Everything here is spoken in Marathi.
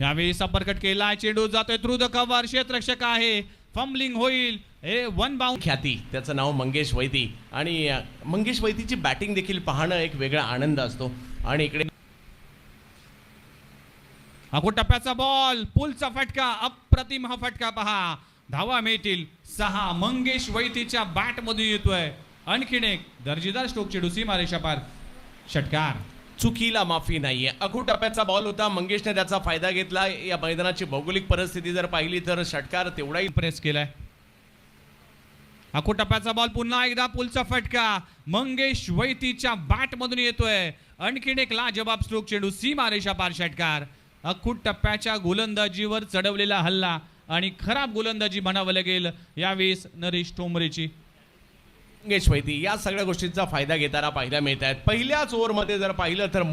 यावेळी संपर्क केला, चेंडू जातोय थ्रू द कव्हर, क्षेत्ररक्षक आहे, फंबलिंग होईल, हे वन बाउंड. ख्याती त्याचं नाव मंगेश वैती आणि मंगेश वैतीची बॅटिंग देखील पाहणं एक वेगळा आनंद असतो. आणि इकडे अगोदर टप्प्याचा बॉल, पुलचा फटका, अप्रतिम हा फटका पहा, धावा मिळतील 6. मंगेश वैतीच्या बॅट मधून येतोय आणखीन एक दर्जेदार स्ट्रोक, चेंडू सीमारेषा पार, षटकार. चुकीला माफी नाहीये. अखूट टप्प्याचा बॉल होता, मंगेशने त्याचा फायदा घेतला. या मैदानाची भौगोलिक परिस्थिती जर पाहिली तर षटकार तेवढाही प्रेस केलाय. अखूट टप्प्याचा बॉल पुन्हा एकदा, पुलचा फटका, मंगेश वैतीच्या बॅट मधून येतोय आणखीन एक लाजबाब स्ट्रोक, चेंडू सीमारेषा पार, षटकार. अखूट टप्प्याच्या गोलंदाजीवर चढवलेला हल्ला आणि खराब गोलंदाजी म्हणावं लागेल यावेळेस नरेश ठोंबरेची. मंगेश वैती या सगळ्या गोष्टींचा फायदा घेताना पाहायला मिळत आहेत. पहिल्याच ओव्हरमध्ये जर पाहिलं तर